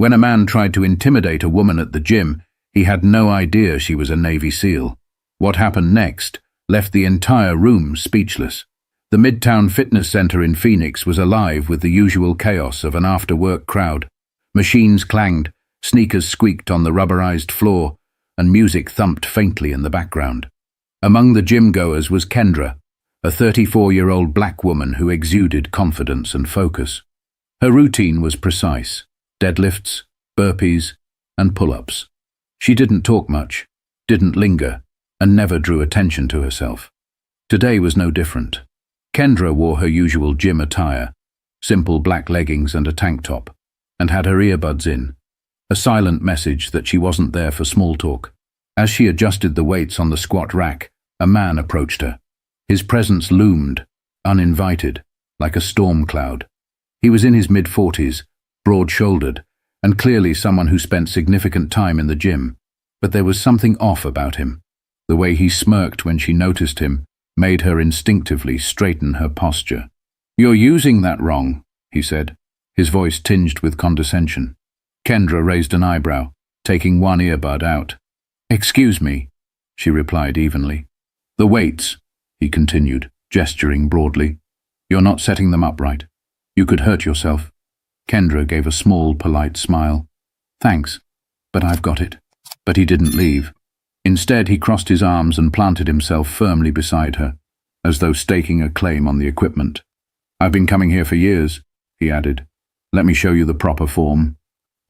When a man tried to intimidate a woman at the gym, he had no idea she was a Navy SEAL. What happened next left the entire room speechless. The Midtown Fitness Center in Phoenix was alive with the usual chaos of an after-work crowd. Machines clanged, sneakers squeaked on the rubberized floor, and music thumped faintly in the background. Among the gym-goers was Kendra, a 34-year-old black woman who exuded confidence and focus. Her routine was precise: deadlifts, burpees, and pull-ups. She didn't talk much, didn't linger, and never drew attention to herself. Today was no different. Kendra wore her usual gym attire, simple black leggings and a tank top, and had her earbuds in, a silent message that she wasn't there for small talk. As she adjusted the weights on the squat rack, a man approached her. His presence loomed, uninvited, like a storm cloud. He was in his mid-40s, broad-shouldered, and clearly someone who spent significant time in the gym. But there was something off about him. The way he smirked when she noticed him made her instinctively straighten her posture. "You're using that wrong," he said, his voice tinged with condescension. Kendra raised an eyebrow, taking one earbud out. "Excuse me," she replied evenly. "The weights," he continued, gesturing broadly. "You're not setting them up right. You could hurt yourself." Kendra gave a small, polite smile. "Thanks, but I've got it." But he didn't leave. Instead, he crossed his arms and planted himself firmly beside her, as though staking a claim on the equipment. "I've been coming here for years," he added. "Let me show you the proper form."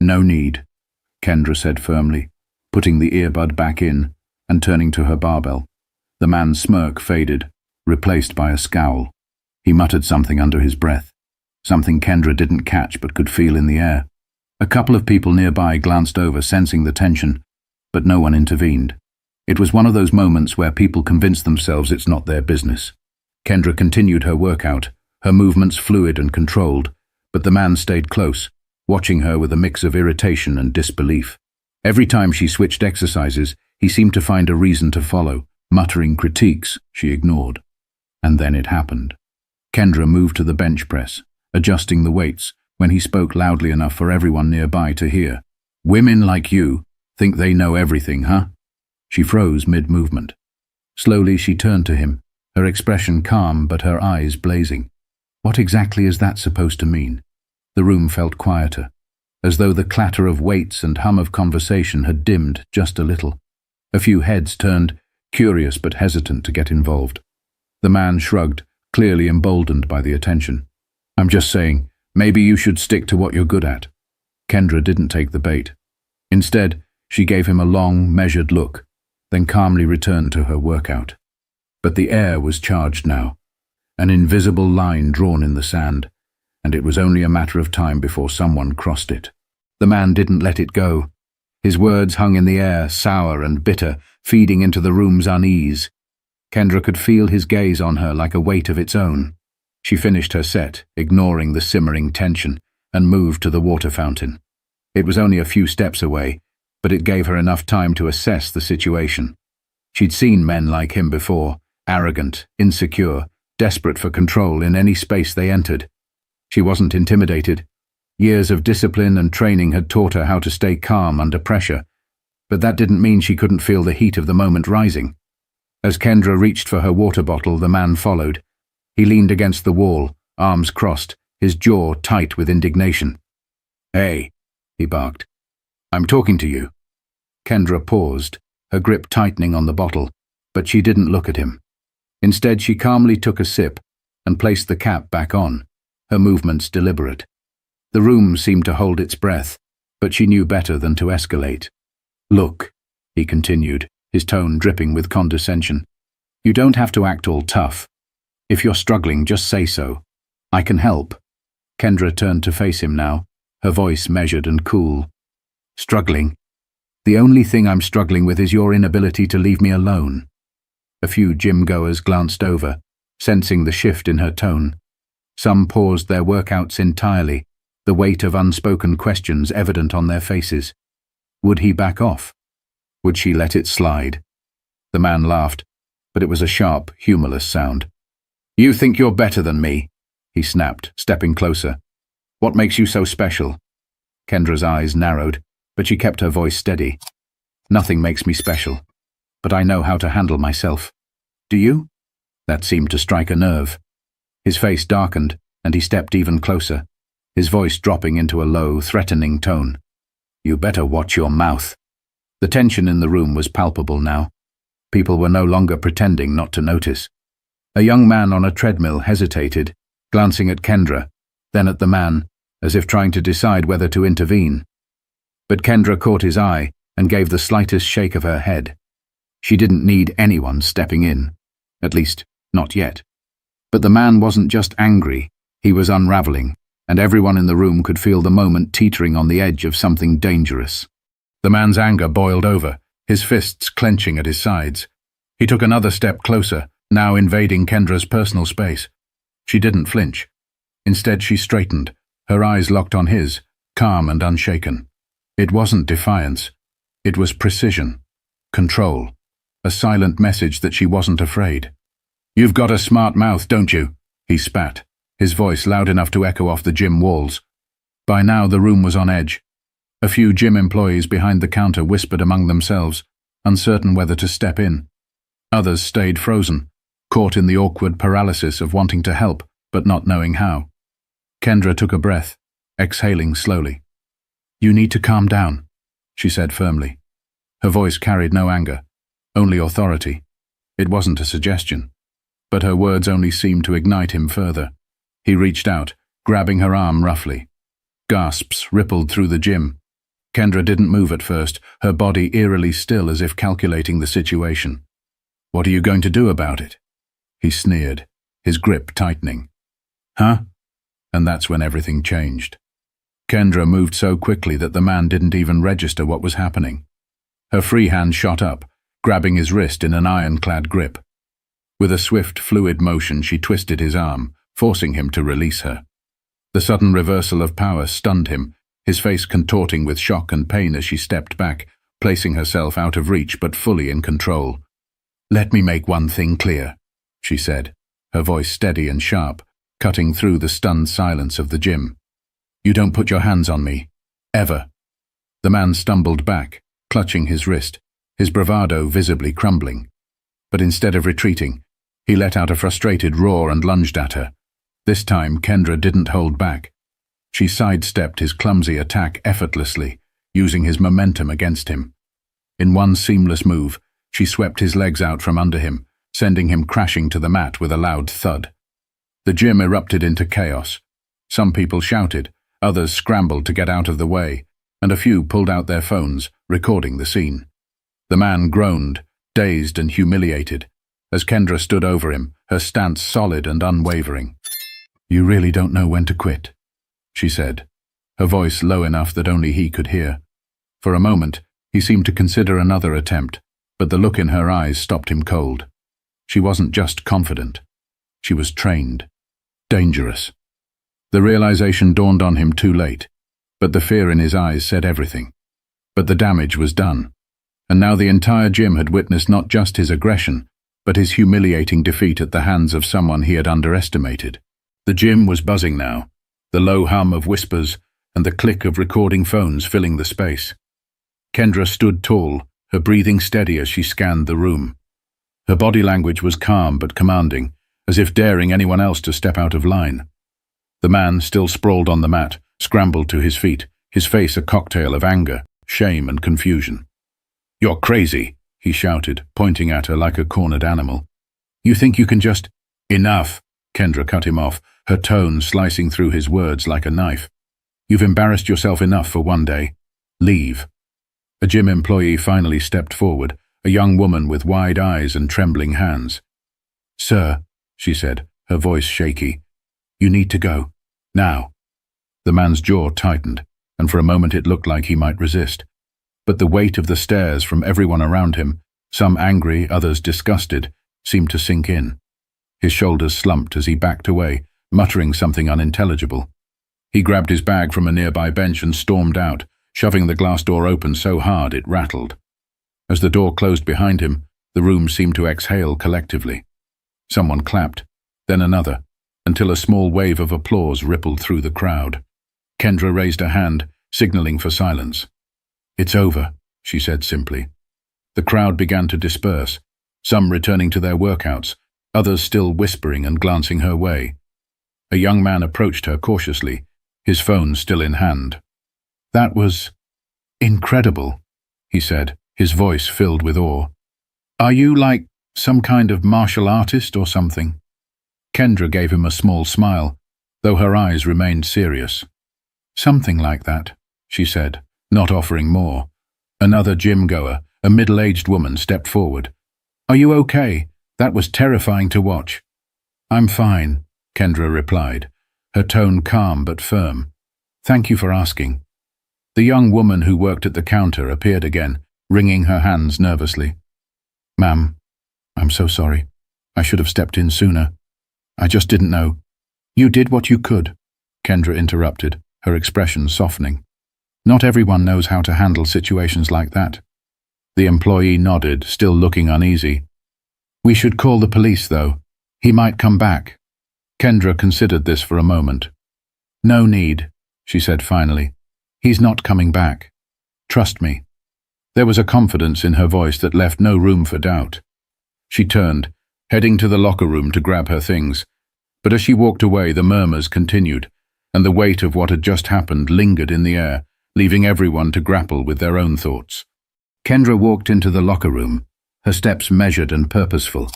"No need," Kendra said firmly, putting the earbud back in and turning to her barbell. The man's smirk faded, replaced by a scowl. He muttered something under his breath, something Kendra didn't catch but could feel in the air. A couple of people nearby glanced over, sensing the tension, but no one intervened. It was one of those moments where people convince themselves it's not their business. Kendra continued her workout, her movements fluid and controlled, but the man stayed close, watching her with a mix of irritation and disbelief. Every time she switched exercises, he seemed to find a reason to follow, muttering critiques she ignored. And then it happened. Kendra moved to the bench press, adjusting the weights, when he spoke loudly enough for everyone nearby to hear. "Women like you think they know everything, huh?" She froze mid-movement. Slowly she turned to him, her expression calm but her eyes blazing. What exactly is that supposed to mean? The room felt quieter, as though the clatter of weights and hum of conversation had dimmed just a little. A few heads turned, curious but hesitant to get involved. The man shrugged, clearly emboldened by the attention. "I'm just saying, maybe you should stick to what you're good at." Kendra didn't take the bait. Instead, she gave him a long, measured look, then calmly returned to her workout. But the air was charged now, an invisible line drawn in the sand, and it was only a matter of time before someone crossed it. The man didn't let it go. His words hung in the air, sour and bitter, feeding into the room's unease. Kendra could feel his gaze on her like a weight of its own. She finished her set, ignoring the simmering tension, and moved to the water fountain. It was only a few steps away, but it gave her enough time to assess the situation. She'd seen men like him before, arrogant, insecure, desperate for control in any space they entered. She wasn't intimidated. Years of discipline and training had taught her how to stay calm under pressure, but that didn't mean she couldn't feel the heat of the moment rising. As Kendra reached for her water bottle, the man followed. He leaned against the wall, arms crossed, his jaw tight with indignation. "Hey," he barked. "I'm talking to you." Kendra paused, her grip tightening on the bottle, but she didn't look at him. Instead, she calmly took a sip and placed the cap back on, her movements deliberate. The room seemed to hold its breath, but she knew better than to escalate. "Look," he continued, his tone dripping with condescension. "You don't have to act all tough. If you're struggling, just say so. I can help." Kendra turned to face him now, her voice measured and cool. "Struggling? The only thing I'm struggling with is your inability to leave me alone." A few gym-goers glanced over, sensing the shift in her tone. Some paused their workouts entirely, the weight of unspoken questions evident on their faces. Would he back off? Would she let it slide? The man laughed, but it was a sharp, humorless sound. "You think you're better than me?" he snapped, stepping closer. "What makes you so special?" Kendra's eyes narrowed, but she kept her voice steady. "Nothing makes me special, but I know how to handle myself. Do you?" That seemed to strike a nerve. His face darkened, and he stepped even closer, his voice dropping into a low, threatening tone. "You better watch your mouth." The tension in the room was palpable now. People were no longer pretending not to notice. A young man on a treadmill hesitated, glancing at Kendra, then at the man, as if trying to decide whether to intervene. But Kendra caught his eye and gave the slightest shake of her head. She didn't need anyone stepping in. At least, not yet. But the man wasn't just angry, he was unraveling, and everyone in the room could feel the moment teetering on the edge of something dangerous. The man's anger boiled over, his fists clenching at his sides. He took another step closer, now invading Kendra's personal space. She didn't flinch. Instead, she straightened, her eyes locked on his, calm and unshaken. It wasn't defiance. It was precision, control, a silent message that she wasn't afraid. "You've got a smart mouth, don't you?" he spat, his voice loud enough to echo off the gym walls. By now the room was on edge. A few gym employees behind the counter whispered among themselves, uncertain whether to step in. Others stayed frozen, caught in the awkward paralysis of wanting to help, but not knowing how. Kendra took a breath, exhaling slowly. "You need to calm down," she said firmly. Her voice carried no anger, only authority. It wasn't a suggestion. But her words only seemed to ignite him further. He reached out, grabbing her arm roughly. Gasps rippled through the gym. Kendra didn't move at first, her body eerily still as if calculating the situation. "What are you going to do about it?" he sneered, his grip tightening. "Huh?" And that's when everything changed. Kendra moved so quickly that the man didn't even register what was happening. Her free hand shot up, grabbing his wrist in an ironclad grip. With a swift, fluid motion, she twisted his arm, forcing him to release her. The sudden reversal of power stunned him, his face contorting with shock and pain as she stepped back, placing herself out of reach but fully in control. "Let me make one thing clear," she said, her voice steady and sharp, cutting through the stunned silence of the gym. "You don't put your hands on me. Ever." The man stumbled back, clutching his wrist, his bravado visibly crumbling. But instead of retreating, he let out a frustrated roar and lunged at her. This time, Kendra didn't hold back. She sidestepped his clumsy attack effortlessly, using his momentum against him. In one seamless move, she swept his legs out from under him, sending him crashing to the mat with a loud thud. The gym erupted into chaos. Some people shouted, others scrambled to get out of the way, and a few pulled out their phones, recording the scene. The man groaned, dazed and humiliated, as Kendra stood over him, her stance solid and unwavering. "You really don't know when to quit," she said, her voice low enough that only he could hear. For a moment, he seemed to consider another attempt, but the look in her eyes stopped him cold. She wasn't just confident. She was trained. Dangerous. The realization dawned on him too late, but the fear in his eyes said everything. But the damage was done, and now the entire gym had witnessed not just his aggression, but his humiliating defeat at the hands of someone he had underestimated. The gym was buzzing now, the low hum of whispers and the click of recording phones filling the space. Kendra stood tall, her breathing steady as she scanned the room. Her body language was calm but commanding, as if daring anyone else to step out of line. The man, still sprawled on the mat, scrambled to his feet, his face a cocktail of anger, shame and confusion. "You're crazy," he shouted, pointing at her like a cornered animal. "You think you can just—" "Enough," Kendra cut him off, her tone slicing through his words like a knife. "You've embarrassed yourself enough for one day. Leave." A gym employee finally stepped forward, a young woman with wide eyes and trembling hands. "Sir," she said, her voice shaky, "you need to go. Now." The man's jaw tightened, and for a moment it looked like he might resist. But the weight of the stares from everyone around him, some angry, others disgusted, seemed to sink in. His shoulders slumped as he backed away, muttering something unintelligible. He grabbed his bag from a nearby bench and stormed out, shoving the glass door open so hard it rattled. As the door closed behind him, the room seemed to exhale collectively. Someone clapped, then another, until a small wave of applause rippled through the crowd. Kendra raised a hand, signaling for silence. "It's over," she said simply. The crowd began to disperse, some returning to their workouts, others still whispering and glancing her way. A young man approached her cautiously, his phone still in hand. "That was incredible," he said, his voice filled with awe. "Are you like some kind of martial artist or something?" Kendra gave him a small smile, though her eyes remained serious. "Something like that," she said, not offering more. Another gym-goer, a middle-aged woman, stepped forward. "Are you okay? That was terrifying to watch." "I'm fine," Kendra replied, her tone calm but firm. "Thank you for asking." The young woman who worked at the counter appeared again, wringing her hands nervously. "Ma'am, I'm so sorry. I should have stepped in sooner. I just didn't know." "You did what you could," Kendra interrupted, her expression softening. "Not everyone knows how to handle situations like that." The employee nodded, still looking uneasy. "We should call the police, though. He might come back." Kendra considered this for a moment. "No need," she said finally. "He's not coming back. Trust me." There was a confidence in her voice that left no room for doubt. She turned, heading to the locker room to grab her things. But as she walked away, the murmurs continued, and the weight of what had just happened lingered in the air, leaving everyone to grapple with their own thoughts. Kendra walked into the locker room, her steps measured and purposeful.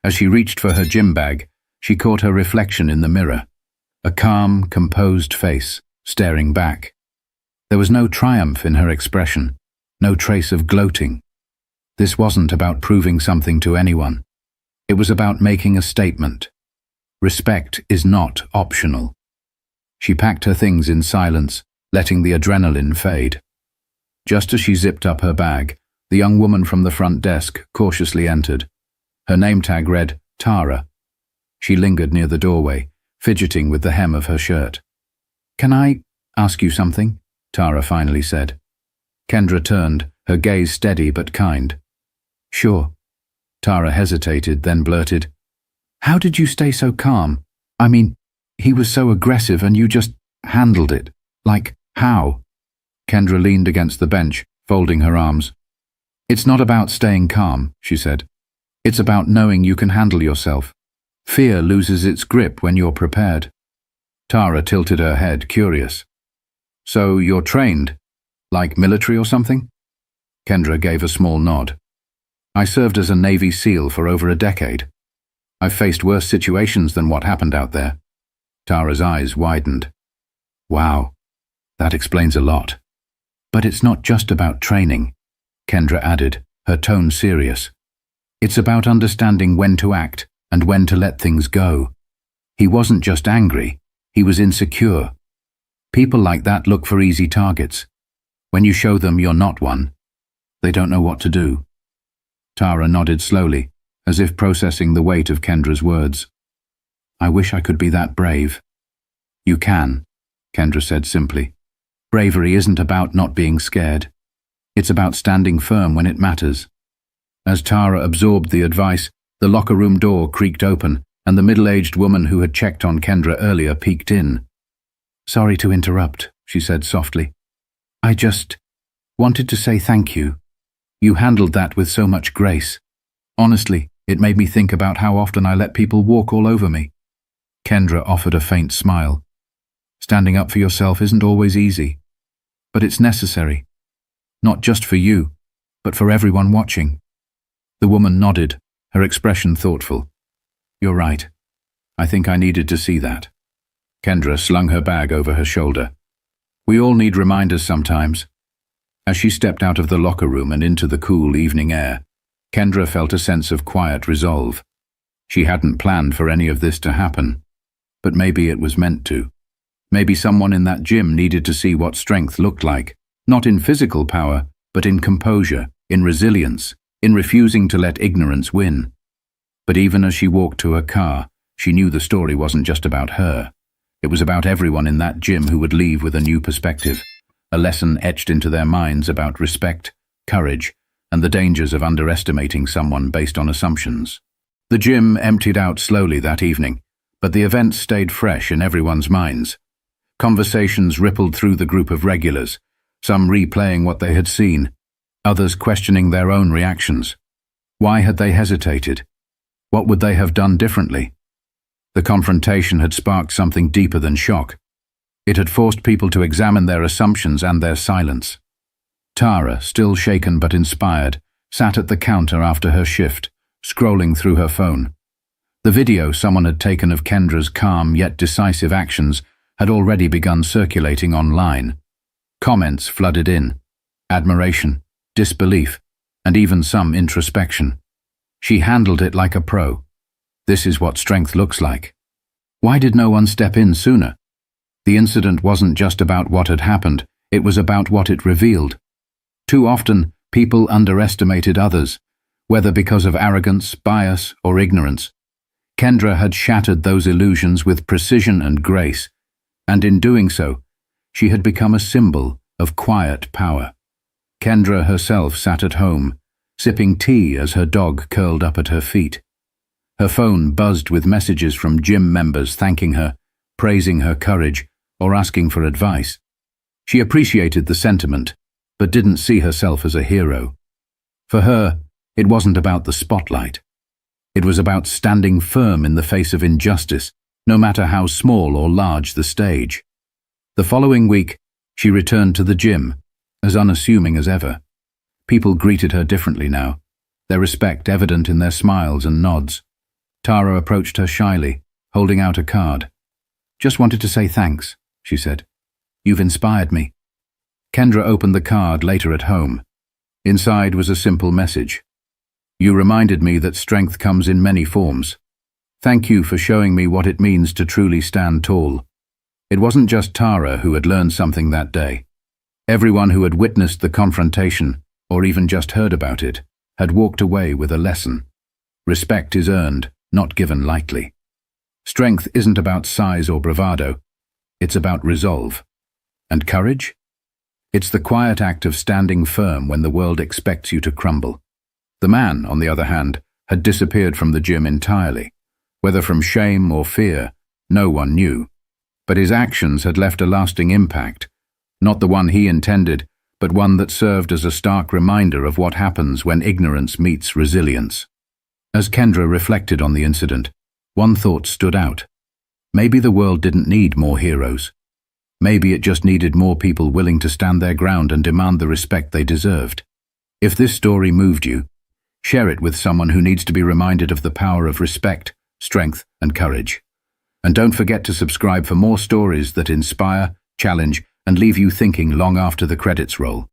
As she reached for her gym bag, she caught her reflection in the mirror, a calm, composed face, staring back. There was no triumph in her expression, no trace of gloating. This wasn't about proving something to anyone. It was about making a statement. Respect is not optional. She packed her things in silence, letting the adrenaline fade. Just as she zipped up her bag, the young woman from the front desk cautiously entered. Her name tag read, Tara. She lingered near the doorway, fidgeting with the hem of her shirt. "Can I ask you something?" Tara finally said. Kendra turned, her gaze steady but kind. "Sure." Tara hesitated, then blurted, "How did you stay so calm? I mean, he was so aggressive and you just handled it. Like, how?" Kendra leaned against the bench, folding her arms. "It's not about staying calm," she said. "It's about knowing you can handle yourself. Fear loses its grip when you're prepared." Tara tilted her head, curious. "So you're trained? Like military or something?" Kendra gave a small nod. "I served as a Navy SEAL for over a decade. I've faced worse situations than what happened out there." Tara's eyes widened. "Wow, that explains a lot." "But it's not just about training," Kendra added, her tone serious. "It's about understanding when to act and when to let things go. He wasn't just angry, he was insecure. People like that look for easy targets. When you show them you're not one, they don't know what to do." Tara nodded slowly, as if processing the weight of Kendra's words. "I wish I could be that brave." "You can," Kendra said simply. "Bravery isn't about not being scared. It's about standing firm when it matters." As Tara absorbed the advice, the locker room door creaked open, and the middle-aged woman who had checked on Kendra earlier peeked in. "Sorry to interrupt," she said softly. "I just wanted to say thank you. You handled that with so much grace. Honestly, it made me think about how often I let people walk all over me." Kendra offered a faint smile. "Standing up for yourself isn't always easy, but it's necessary. Not just for you, but for everyone watching." The woman nodded, her expression thoughtful. "You're right. I think I needed to see that." Kendra slung her bag over her shoulder. "We all need reminders sometimes." As she stepped out of the locker room and into the cool evening air, Kendra felt a sense of quiet resolve. She hadn't planned for any of this to happen, but maybe it was meant to. Maybe someone in that gym needed to see what strength looked like, not in physical power, but in composure, in resilience, in refusing to let ignorance win. But even as she walked to her car, she knew the story wasn't just about her. It was about everyone in that gym who would leave with a new perspective, a lesson etched into their minds about respect, courage, and the dangers of underestimating someone based on assumptions. The gym emptied out slowly that evening, but the event stayed fresh in everyone's minds. Conversations rippled through the group of regulars, some replaying what they had seen, others questioning their own reactions. Why had they hesitated? What would they have done differently? The confrontation had sparked something deeper than shock. It had forced people to examine their assumptions and their silence. Tara, still shaken but inspired, sat at the counter after her shift, scrolling through her phone. The video someone had taken of Kendra's calm yet decisive actions had already begun circulating online. Comments flooded in. Admiration, disbelief, and even some introspection. She handled it like a pro. This is what strength looks like. Why did no one step in sooner? The incident wasn't just about what had happened, it was about what it revealed. Too often, people underestimated others, whether because of arrogance, bias, or ignorance. Kendra had shattered those illusions with precision and grace, and in doing so, she had become a symbol of quiet power. Kendra herself sat at home, sipping tea as her dog curled up at her feet. Her phone buzzed with messages from gym members thanking her, praising her courage, or asking for advice. She appreciated the sentiment, but didn't see herself as a hero. For her, it wasn't about the spotlight. It was about standing firm in the face of injustice, no matter how small or large the stage. The following week, she returned to the gym, as unassuming as ever. People greeted her differently now, their respect evident in their smiles and nods. Tara approached her shyly, holding out a card. "Just wanted to say thanks," she said. "You've inspired me." Kendra opened the card later at home. Inside was a simple message. "You reminded me that strength comes in many forms. Thank you for showing me what it means to truly stand tall." It wasn't just Tara who had learned something that day. Everyone who had witnessed the confrontation, or even just heard about it, had walked away with a lesson. Respect is earned, not given lightly. Strength isn't about size or bravado. It's about resolve. And courage? It's the quiet act of standing firm when the world expects you to crumble. The man, on the other hand, had disappeared from the gym entirely. Whether from shame or fear, no one knew. But his actions had left a lasting impact, not the one he intended, but one that served as a stark reminder of what happens when ignorance meets resilience. As Kendra reflected on the incident, one thought stood out. Maybe the world didn't need more heroes. Maybe it just needed more people willing to stand their ground and demand the respect they deserved. If this story moved you, share it with someone who needs to be reminded of the power of respect, strength, and courage. And don't forget to subscribe for more stories that inspire, challenge, and leave you thinking long after the credits roll.